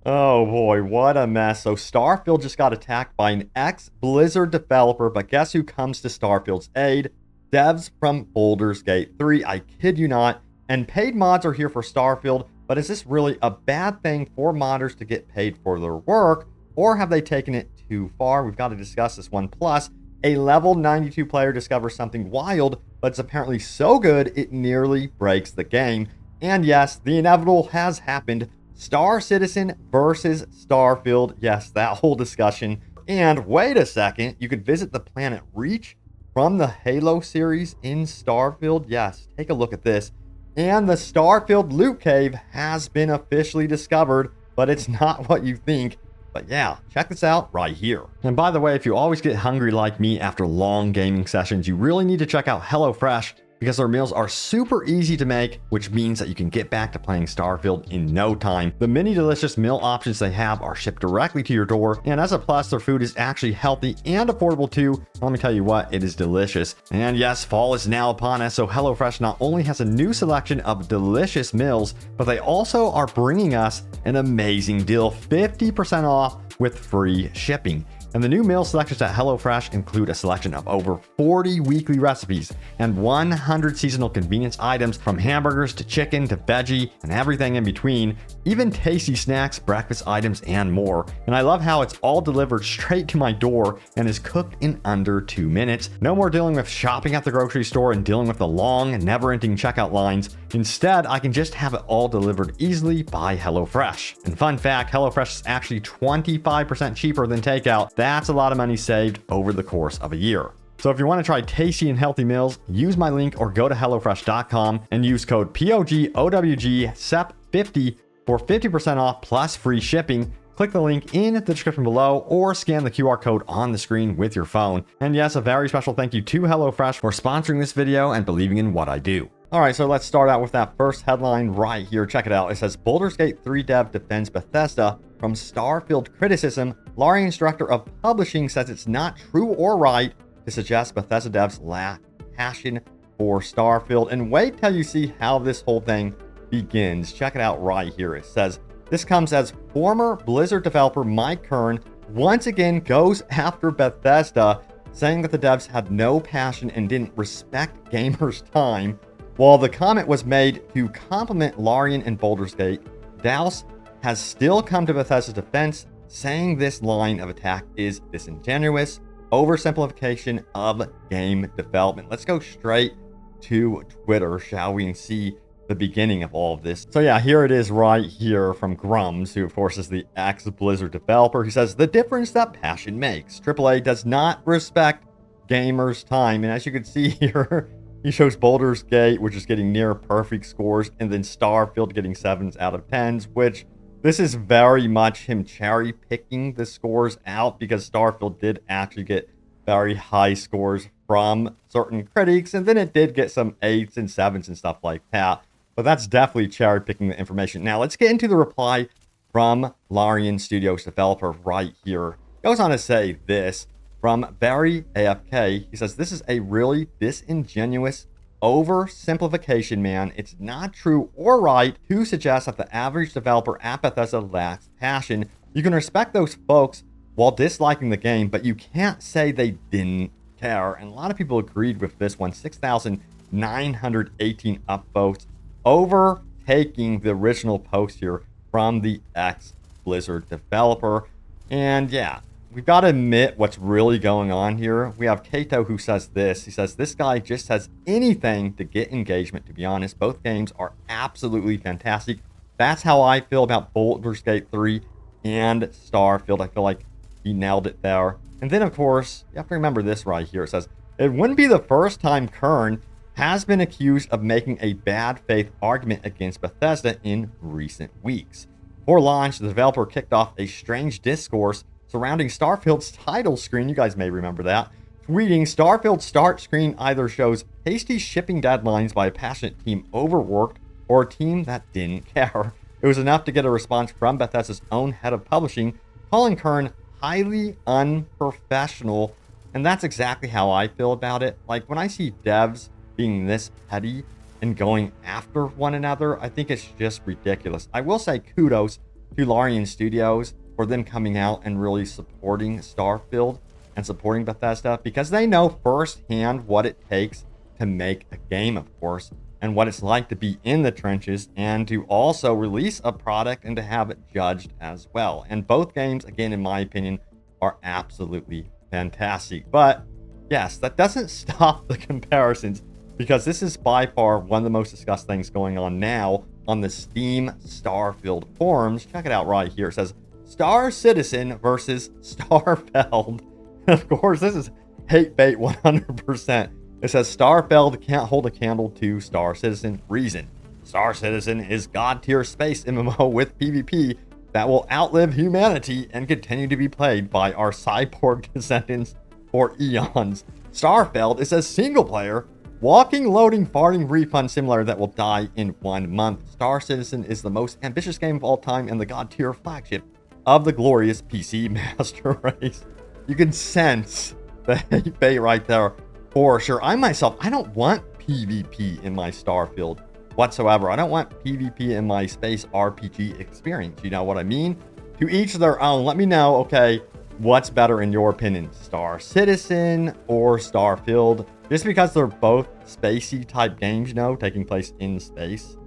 Oh boy, what a mess. So Starfield just got attacked by an ex-Blizzard developer, but guess who comes to Starfield's aid? Devs from Baldur's Gate 3, I kid you not. And paid mods are here for Starfield, but is this really a bad thing for modders to get paid for their work, or have they taken it too far? We've got to discuss this one. Plus, a level 92 player discovers something wild, but it's apparently so good it nearly breaks the game. And yes, the inevitable has happened. Star Citizen versus Starfield. Yes, that whole discussion. And wait a second, you could visit the planet Reach from the Halo series in Starfield. Yes, take a look at this. And the Starfield loot cave has been officially discovered, but it's not what you think. But yeah, check this out right here. And by the way, if you always get hungry like me after long gaming sessions, you really need to check out HelloFresh, because their meals are super easy to make, which means that you can get back to playing Starfield in no time. The many delicious meal options they have are shipped directly to your door, and as a plus, their food is actually healthy and affordable too. Let me tell you what, it is delicious. And yes, fall is now upon us, so HelloFresh not only has a new selection of delicious meals, but they also are bringing us an amazing deal, 50% off with free shipping. And the new meal selections at HelloFresh include a selection of over 40 weekly recipes and 100 seasonal convenience items, from hamburgers to chicken to veggie and everything in between, even tasty snacks, breakfast items, and more. And I love how it's all delivered straight to my door and is cooked in under 2 minutes. No more dealing with shopping at the grocery store and dealing with the long, never-ending checkout lines. Instead, I can just have it all delivered easily by HelloFresh. And fun fact, HelloFresh is actually 25% cheaper than takeout. That's a lot of money saved over the course of a year. So if you want to try tasty and healthy meals, use my link or go to HelloFresh.com and use code POGOWGSEP50 for 50% off plus free shipping. Click the link in the description below or scan the QR code on the screen with your phone. And yes, a very special thank you to HelloFresh for sponsoring this video and believing in what I do. All right, so let's start out with that first headline right here. Check it out. It says, Baldur's Gate 3 dev defends Bethesda from Starfield criticism. Larian's director of publishing says it's not true or right to suggest Bethesda devs lack passion for Starfield. And wait till you see how this whole thing begins. Check it out right here. It says, this comes as former Blizzard developer Mike Kern once again goes after Bethesda, saying that the devs had no passion and didn't respect gamers' time. While the comment was made to compliment Larian and Baldur's Gate, Douse has still come to Bethesda's defense, saying this line of attack is disingenuous oversimplification of game development. Let's go straight to Twitter, shall we, and see the beginning of all of this. So yeah, here it is right here from Grums, who of course is the ex-Blizzard developer. He says, the difference that passion makes. AAA does not respect gamers' time. And as you can see here, he shows Baldur's Gate, which is getting near perfect scores, and then Starfield getting 7s out of 10s, which this is very much him cherry picking the scores out, because Starfield did actually get very high scores from certain critics, and then it did get some 8s and 7s and stuff like that. But that's definitely cherry picking the information. Now let's get into the reply from Larian Studios developer right here. He goes on to say this. From Barry AFK, he says, this is a really disingenuous oversimplification, man. It's not true or right to suggest that the average developer at Bethesda lacks passion. You can respect those folks while disliking the game, but you can't say they didn't care. And a lot of people agreed with this one. 6,918 upvotes, overtaking the original post here from the ex-Blizzard developer. And yeah, we've got to admit what's really going on here. We have Kato who says this. He says, this guy just says anything to get engagement, to be honest. Both games are absolutely fantastic. That's how I feel about Baldur's Gate 3 and Starfield. I feel like he nailed it there. And then, of course, you have to remember this right here. It says, it wouldn't be the first time Kern has been accused of making a bad faith argument against Bethesda in recent weeks. Before launch, the developer kicked off a strange discourse surrounding Starfield's title screen. You guys may remember that. Tweeting, Starfield's start screen either shows hasty shipping deadlines by a passionate team overworked or a team that didn't care. It was enough to get a response from Bethesda's own head of publishing, calling Kern highly unprofessional. And that's exactly how I feel about it. Like, when I see devs being this petty and going after one another, I think it's just ridiculous. I will say kudos to Larian Studios for them coming out and really supporting Starfield and supporting Bethesda, because they know firsthand what it takes to make a game, of course, and what it's like to be in the trenches and to also release a product and to have it judged as well. And both games, again, in my opinion, are absolutely fantastic. But yes, that doesn't stop the comparisons, because this is by far one of the most discussed things going on now on the Steam Starfield forums. Check it out right here. It says Star Citizen versus Starfield. Of course, this is hate bait 100%. It says Starfield can't hold a candle to Star Citizen. Reason: Star Citizen is god-tier space MMO with PvP that will outlive humanity and continue to be played by our cyborg descendants for eons. Starfield is a single-player, walking, loading, farting refund simulator that will die in 1 month. Star Citizen is the most ambitious game of all time and the god-tier flagship of the glorious PC master race. You can sense the hate bait right there for sure. I myself, I don't want PvP in my Starfield whatsoever. I don't want PvP in my space RPG experience. You know what I mean? To each their own. Let me know, okay, what's better in your opinion, Star Citizen or Starfield? Just because they're both spacey type games, you know, taking place in space,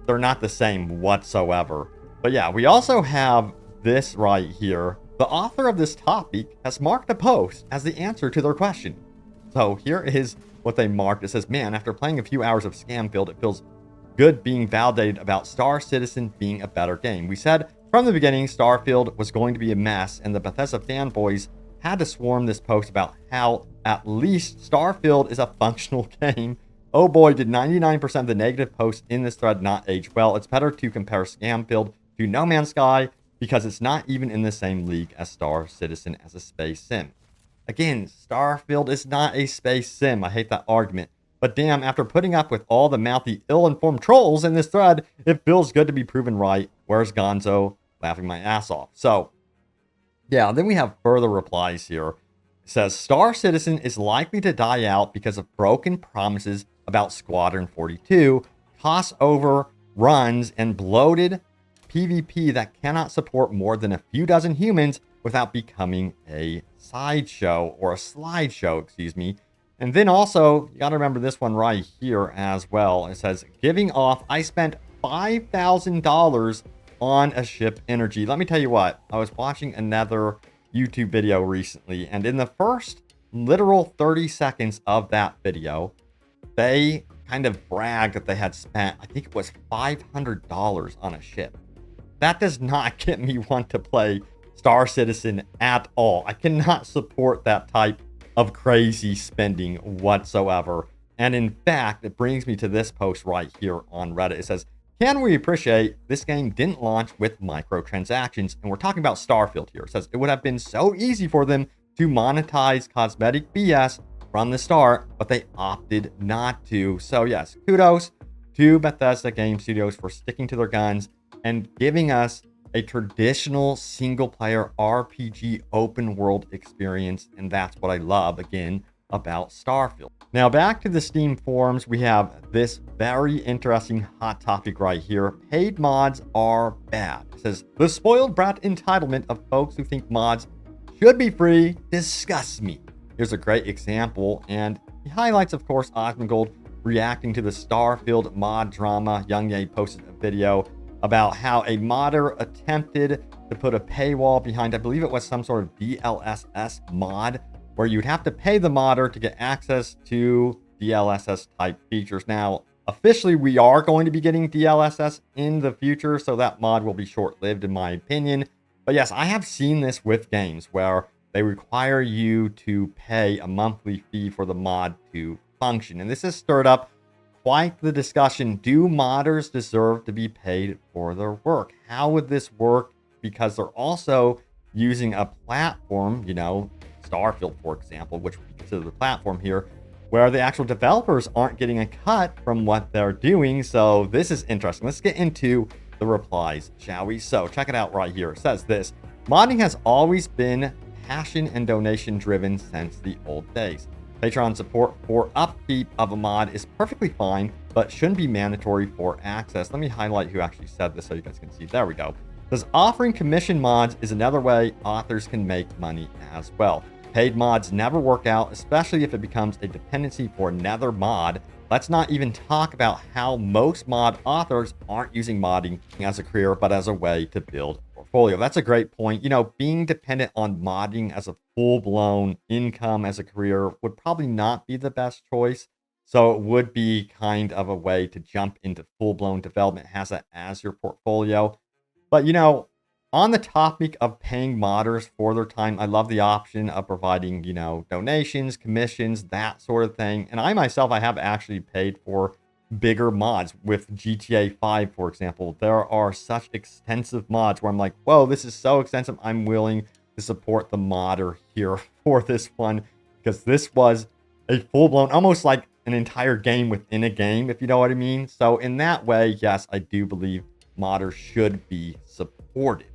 they're not the same whatsoever. But yeah, we also have this right here. The author of this topic has marked the post as the answer to their question. So here is what they marked. It says, man, after playing a few hours of Scamfield, it feels good being validated about Star Citizen being a better game. We said from the beginning Starfield was going to be a mess, and the Bethesda fanboys had to swarm this post about how at least Starfield is a functional game. Oh boy, did 99% of the negative posts in this thread not age well. It's better to compare Scamfield to No Man's Sky because it's not even in the same league as Star Citizen as a space sim. Again, Starfield is not a space sim. I hate that argument. But damn, after putting up with all the mouthy, ill-informed trolls in this thread, it feels good to be proven right. Where's Gonzo? Laughing my ass off. So, yeah, then we have further replies here. It says, Star Citizen is likely to die out because of broken promises about Squadron 42, cost overruns, and bloated PvP that cannot support more than a few dozen humans without becoming a sideshow, or a slideshow, excuse me. And then also, you got to remember this one right here as well. It says, giving off, I spent $5,000 on a ship energy. Let me tell you what, I was watching another YouTube video recently, and in the first literal 30 seconds of that video, they kind of bragged that they had spent, I think it was $500 on a ship. That does not get me want to play Star Citizen at all. I cannot support that type of crazy spending whatsoever. And in fact, it brings me to this post right here on Reddit. It says, can we appreciate this game didn't launch with microtransactions? And we're talking about Starfield here. It says it would have been so easy for them to monetize cosmetic BS from the start, but they opted not to. So yes, kudos to Bethesda Game Studios for sticking to their guns and giving us a traditional single-player RPG open-world experience, and that's what I love, again, about Starfield. Now, back to the Steam forums, we have this very interesting hot topic right here. Paid mods are bad. It says, the spoiled brat entitlement of folks who think mods should be free disgusts me. Here's a great example, and he highlights, of course, Osmongold reacting to the Starfield mod drama. Young Ye posted a video about how a modder attempted to put a paywall behind, I believe it was some sort of DLSS mod, where you'd have to pay the modder to get access to DLSS type features. Now, officially, we are going to be getting DLSS in the future, so that mod will be short-lived in my opinion. But yes, I have seen this with games where they require you to pay a monthly fee for the mod to function. And this has stirred up quite the discussion. Do modders deserve to be paid for their work? How would this work? Because they're also using a platform, you know, Starfield, for example, which we consider the platform here, where the actual developers aren't getting a cut from what they're doing. So this is interesting. Let's get into the replies, shall we? So check it out right here. It says this: modding has always been passion and donation driven since the old days. Patreon support for upkeep of a mod is perfectly fine, but shouldn't be mandatory for access. Let me highlight who actually said this so you guys can see. There we go. Says offering commission mods is another way authors can make money as well. Paid mods never work out, especially if it becomes a dependency for another mod. Let's not even talk about how most mod authors aren't using modding as a career, but as a way to build a portfolio. That's a great point. You know, being dependent on modding as a full-blown income as a career would probably not be the best choice. So it would be kind of a way to jump into full-blown development, has it as your portfolio. But, you know, on the topic of paying modders for their time, I love the option of providing, you know, donations, commissions, that sort of thing. And I myself, I have actually paid for bigger mods with GTA 5, for example. There are such extensive mods where I'm like, whoa, this is so extensive. I'm willing to support the modder here for this one because this was a full-blown, almost like an entire game within a game, if you know what I mean. So in that way, yes, I do believe modders should be supported.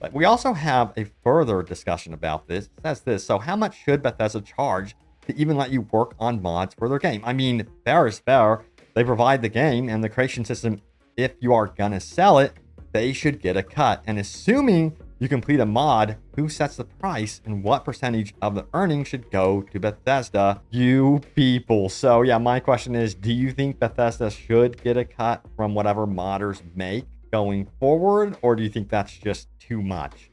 But we also have a further discussion about this. It says this, so how much should Bethesda charge to even let you work on mods for their game? I mean, fair is fair. They provide the game and the creation system. If you are gonna sell it, they should get a cut. And assuming you complete a mod, who sets the price and what percentage of the earnings should go to Bethesda? You people. So yeah, my question is, do you think Bethesda should get a cut from whatever modders make going forward, or do you think that's just too much?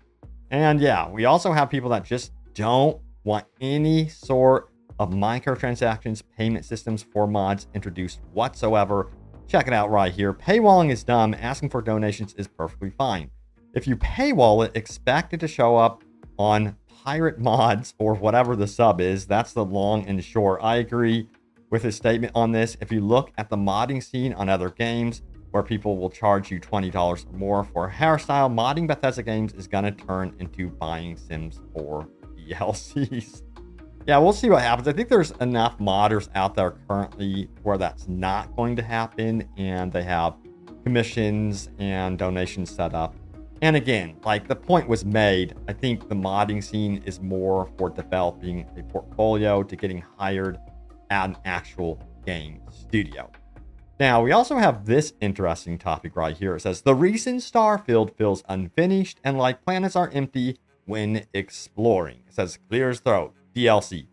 And yeah, we also have people that just don't want any sort of microtransactions payment systems for mods introduced whatsoever. Check it out right here. Paywalling is dumb. Asking for donations is perfectly fine. If you paywall it, expect it to show up on pirate mods or whatever the sub is. That's the long and short. I agree with his statement on this. If you look at the modding scene on other games where people will charge you $20 or more for a hairstyle, modding Bethesda games is going to turn into buying Sims or DLCs. Yeah, we'll see what happens. I think there's enough modders out there currently where that's not going to happen, and they have commissions and donations set up. And again, like the point was made, I think the modding scene is more for developing a portfolio to getting hired at an actual game studio. Now, we also have this interesting topic right here. It says, the reason Starfield feels unfinished and like planets are empty when exploring. It says, clear as throat, DLC.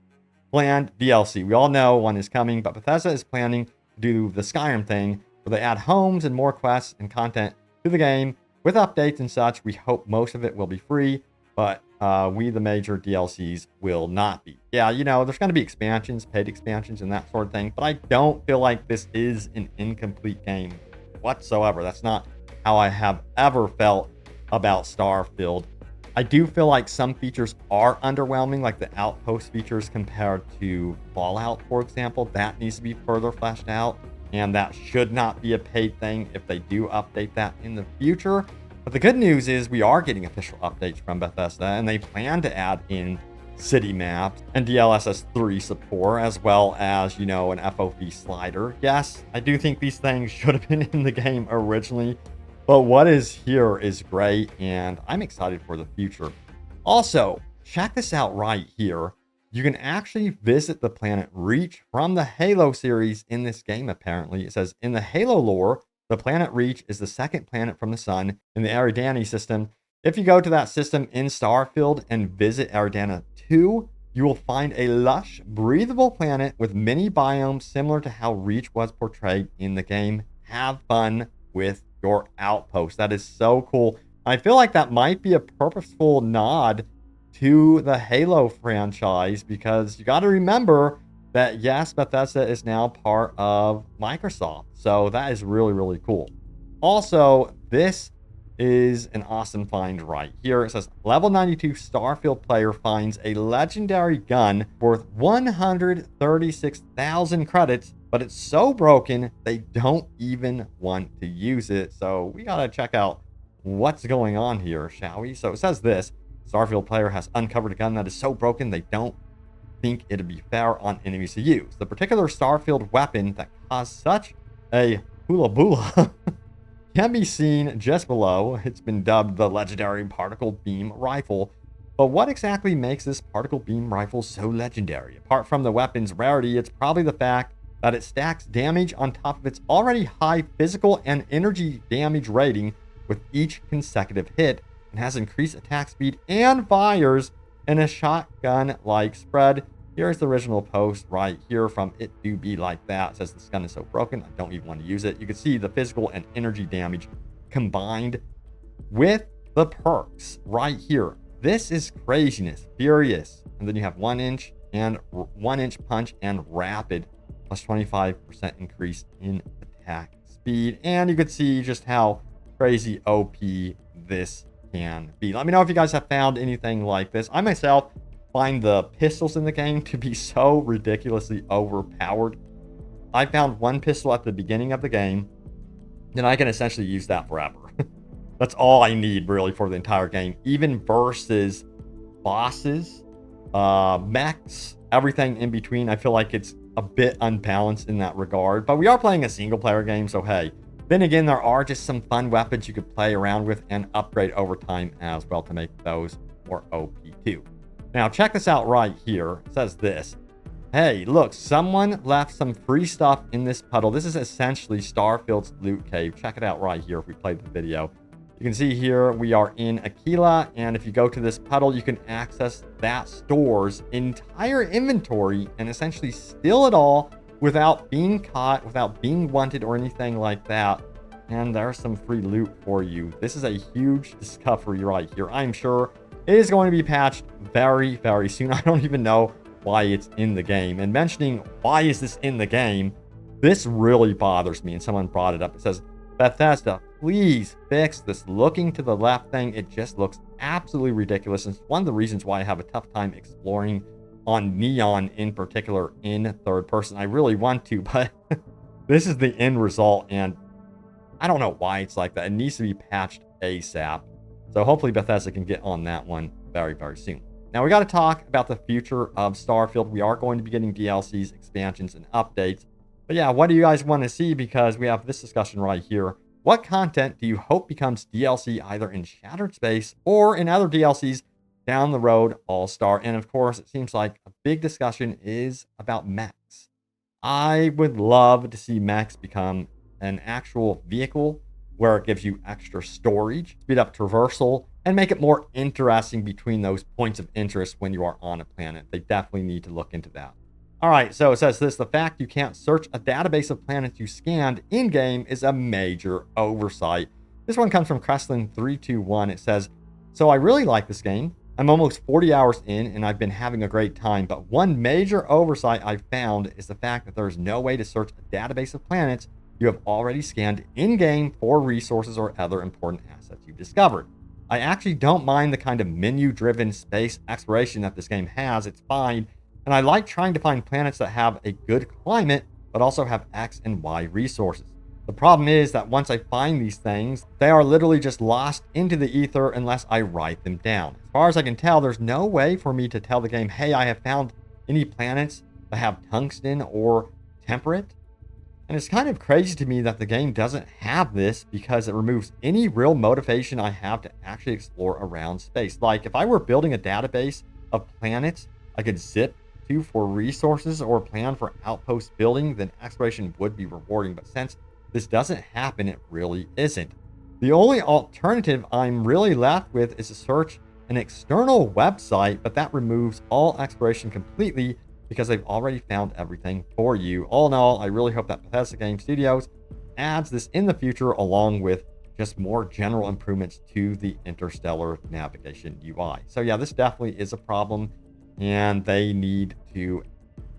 Planned DLC. We all know one is coming, but Bethesda is planning to do the Skyrim thing, where they add homes and more quests and content to the game with updates and such. We hope most of it will be free, but the major DLCs will not be. Yeah, you know, there's going to be expansions, paid expansions, and that sort of thing, but I don't feel like this is an incomplete game whatsoever. That's not how I have ever felt about Starfield. I do feel like some features are underwhelming, like the outpost features compared to Fallout, for example. That needs to be further fleshed out, and that should not be a paid thing if they do update that in the future. But the good news is we are getting official updates from Bethesda, and they plan to add in city maps and DLSS 3 support, as well as, you know, an FOV slider. Yes, I do think these things should have been in the game originally, but what is here is great, and I'm excited for the future. Also, check this out right here. You can actually visit the planet Reach from the Halo series in this game, apparently. It says, in the Halo lore, the planet Reach is the second planet from the sun in the Eridani system. If you go to that system in Starfield and visit Eridana 2, you will find a lush, breathable planet with many biomes similar to how Reach was portrayed in the game. Have fun with your outpost. That is so cool. I feel like that might be a purposeful nod to the Halo franchise, because you got to remember that, yes, Bethesda is now part of Microsoft. So that is really, really cool. Also, this is an awesome find right here. It says, level 92 Starfield player finds a legendary gun worth 136,000 credits, but it's so broken they don't even want to use it. So we got to check out what's going on here, shall we? So it says this, Starfield player has uncovered a gun that is so broken they don't think it'd be fair on enemies to use. The particular Starfield weapon that caused such a hula boola can be seen just below. It's been dubbed the legendary particle beam rifle. But what exactly makes this particle beam rifle so legendary? Apart from the weapon's rarity, it's probably the fact that it stacks damage on top of its already high physical and energy damage rating with each consecutive hit and has increased attack speed and fires in a shotgun-like spread. Here's the original post right here from It Do Be Like That. It says this gun is so broken, I don't even want to use it. You can see the physical and energy damage combined with the perks right here. This is craziness, furious. And then you have 1 inch and 1 inch punch and rapid, plus 25% increase in attack speed. And you can see just how crazy OP this can be. Let me know if you guys have found anything like this. I myself find the pistols in the game to be so ridiculously overpowered. I found one pistol at the beginning of the game, and I can essentially use that forever. That's all I need really for the entire game, even versus bosses, mechs, everything in between. I feel like it's a bit unbalanced in that regard, but we are playing a single player game, so hey. Then again, there are just some fun weapons you could play around with and upgrade over time as well to make those more OP too. Now, check this out right here. It says this. Hey, look, someone left some free stuff in this puddle. This is essentially Starfield's loot cave. Check it out right here if we played the video. You can see here we are in Aquila, and if you go to this puddle, you can access that store's entire inventory and essentially steal it all without being caught, without being wanted or anything like that. And there's some free loot for you. This is a huge discovery right here. I'm sure it is going to be patched very, very soon. I don't even know why it's in the game. And mentioning why is this in the game, this really bothers me. And someone brought it up. It says, Bethesda, please fix this looking to the left thing. It just looks absolutely ridiculous. And it's one of the reasons why I have a tough time exploring on Neon in particular in third person. I really want to, but this is the end result. And I don't know why it's like that. It needs to be patched ASAP. So hopefully Bethesda can get on that one very, very soon. Now we got to talk about the future of Starfield. We are going to be getting DLCs, expansions, and updates. But yeah, what do you guys want to see? Because we have this discussion right here. What content do you hope becomes DLC either in Shattered Space or in other DLCs down the road, All-Star? And of course, it seems like a big discussion is about mechs. I would love to see mechs become an actual vehicle where it gives you extra storage, speed up traversal, and make it more interesting between those points of interest when you are on a planet. They definitely need to look into that. All right, so it says this, the fact you can't search a database of planets you scanned in-game is a major oversight. This one comes from Crestlin321. It says, so I really like this game. I'm almost 40 hours in and I've been having a great time, but one major oversight I've found is the fact that there's no way to search a database of planets you have already scanned in-game for resources or other important assets you've discovered. I actually don't mind the kind of menu-driven space exploration that this game has. It's fine. And I like trying to find planets that have a good climate, but also have X and Y resources. The problem is that once I find these things, they are literally just lost into the ether unless I write them down. As far as I can tell, there's no way for me to tell the game, hey, I have found any planets that have tungsten or temperate. And it's kind of crazy to me that the game doesn't have this because it removes any real motivation I have to actually explore around space. Like if I were building a database of planets I could zip to for resources or plan for outpost building, then exploration would be rewarding. But since this doesn't happen, it really isn't. The only alternative I'm really left with is to search an external website, but that removes all exploration completely because they've already found everything for you. All in all, I really hope that Bethesda Game Studios adds this in the future along with just more general improvements to the Interstellar navigation UI. So yeah, this definitely is a problem and they need to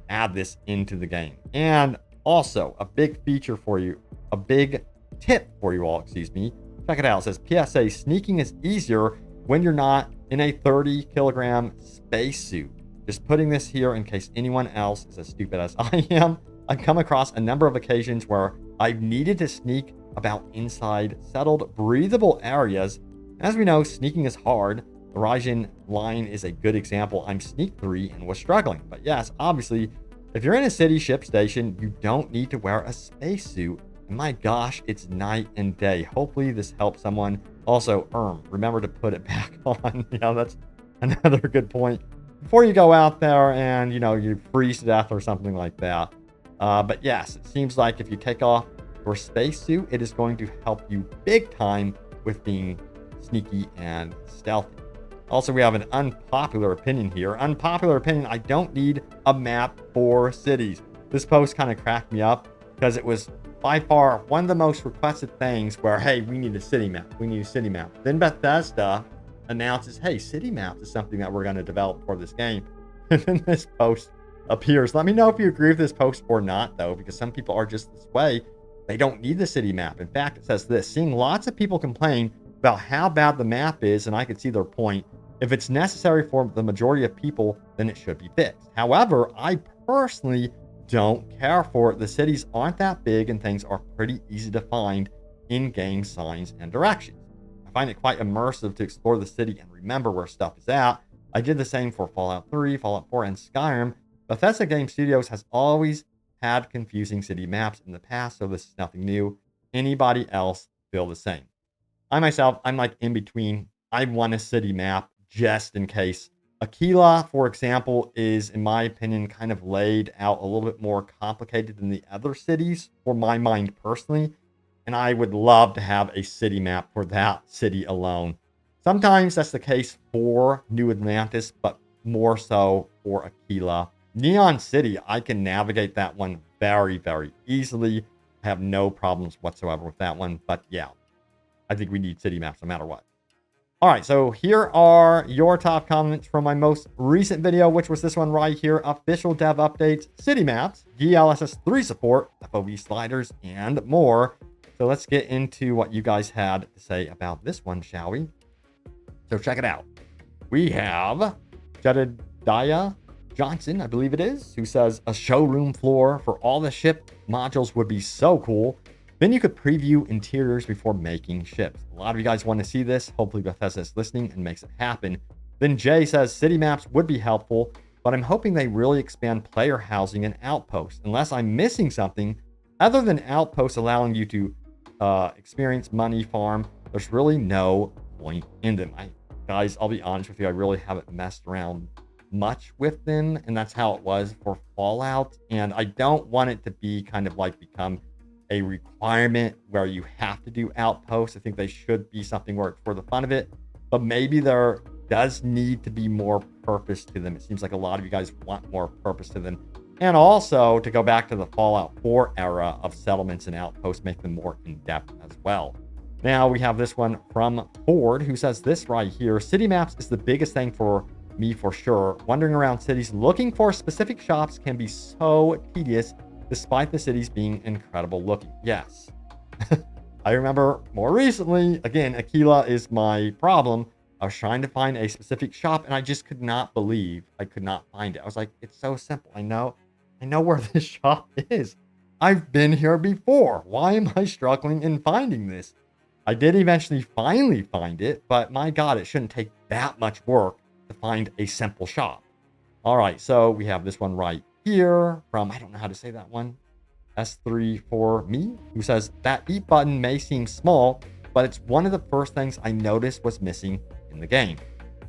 add this into the game. And also a big feature for you, a big tip for you all, excuse me. Check it out. It says PSA, sneaking is easier when you're not in a 30-kilogram spacesuit. Just putting this here in case anyone else is as stupid as I am. I've come across a number of occasions where I've needed to sneak about inside settled, breathable areas. As we know, sneaking is hard. The Raijin line is a good example. I'm sneak 3 and was struggling. But yes, obviously, if you're in a city ship station, you don't need to wear a spacesuit. And my gosh, it's night and day. Hopefully this helps someone. Also, remember to put it back on. Yeah, that's another good point. Before you go out there and, you freeze to death or something like that. But yes, it seems like if you take off your spacesuit, it is going to help you big time with being sneaky and stealthy. Also, we have an unpopular opinion here. Unpopular opinion, I don't need a map for cities. This post kind of cracked me up because it was by far one of the most requested things where, hey, we need a city map. We need a city map. Then Bethesda announces, hey, city maps is something that we're going to develop for this game. And then this post appears. Let me know if you agree with this post or not, though, because some people are just this way. They don't need the city map. In fact, it says this: seeing lots of people complain about how bad the map is, and I can see their point. If it's necessary for the majority of people, then it should be fixed. However, I personally don't care for it. The cities aren't that big and things are pretty easy to find in-game signs and directions. I find it quite immersive to explore the city and remember where stuff is at. I did the same for Fallout 3, Fallout 4, and Skyrim. Bethesda Game Studios has always had confusing city maps in the past, so this is nothing new. Anybody else feel the same? I myself, I'm like in between. I want a city map just in case. Aquila, for example, is, in my opinion, kind of laid out a little bit more complicated than the other cities, for my mind personally. And I would love to have a city map for that city alone. Sometimes that's the case for New Atlantis, but more so for Aquila. Neon City, I can navigate that one very, very easily. I have no problems whatsoever with that one. But yeah, I think we need city maps no matter what. All right, so here are your top comments from my most recent video, which was this one right here: official dev updates, city maps, DLSS 3 support, FOV sliders, and more. So let's get into what you guys had to say about this one, shall we? So check it out. We have Jedediah Johnson, I believe it is, who says a showroom floor for all the ship modules would be so cool. Then you could preview interiors before making ships. A lot of you guys want to see this. Hopefully Bethesda is listening and makes it happen. Then Jay says city maps would be helpful, but I'm hoping they really expand player housing and outposts. Unless I'm missing something, other than outposts allowing you to experience money farm, there's really no point in them. Guys, I'll be honest with you, I really haven't messed around much with them, and that's how it was for Fallout. And I don't want it to be kind of like become a requirement where you have to do outposts. I think they should be something where it's for the fun of it, but maybe there does need to be more purpose to them. It seems like a lot of you guys want more purpose to them. And also to go back to the Fallout 4 era of settlements and outposts, make them more in-depth as well. Now we have this one from Ford, who says this right here: city maps is the biggest thing for me for sure. Wandering around cities looking for specific shops can be so tedious, despite the cities being incredible looking. Yes. I remember more recently, again, Aquila is my problem. I was trying to find a specific shop and I just could not believe I could not find it. I was like, it's so simple. I know where this shop is. I've been here before. Why am I struggling in finding this? I did eventually finally find it, but my God, it shouldn't take that much work to find a simple shop. All right, so we have this one right here from, I don't know how to say that one, S3 for me, who says that eat button may seem small, but it's one of the first things I noticed was missing in the game.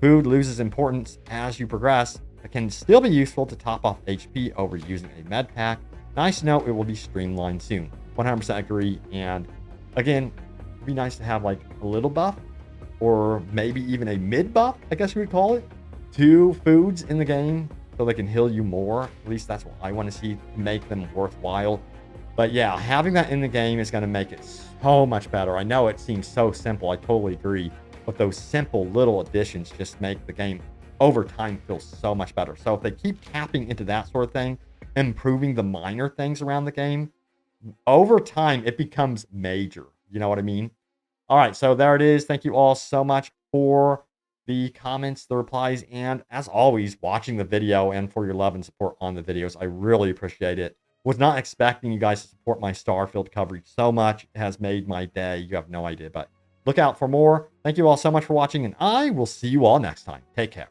Food loses importance as you progress, but can still be useful to top off HP over using a med pack. Nice to know it will be streamlined soon. 100% agree. And again, it'd be nice to have like a little buff, or maybe even a mid buff, I guess you would call it, to foods in the game, so they can heal you more. At least that's what I want to see to make them worthwhile. But yeah, having that in the game is going to make it so much better. I know it seems so simple. I totally agree. But those simple little additions just make the game over time feel so much better. So if they keep tapping into that sort of thing, improving the minor things around the game, over time it becomes major. You know what I mean? All right, so there it is. Thank you all so much for the comments, the replies, and as always, watching the video and for your love and support on the videos. I really appreciate it. Was not expecting you guys to support my Starfield coverage so much. It has made my day. You have no idea, but look out for more. Thank you all so much for watching, and I will see you all next time. Take care.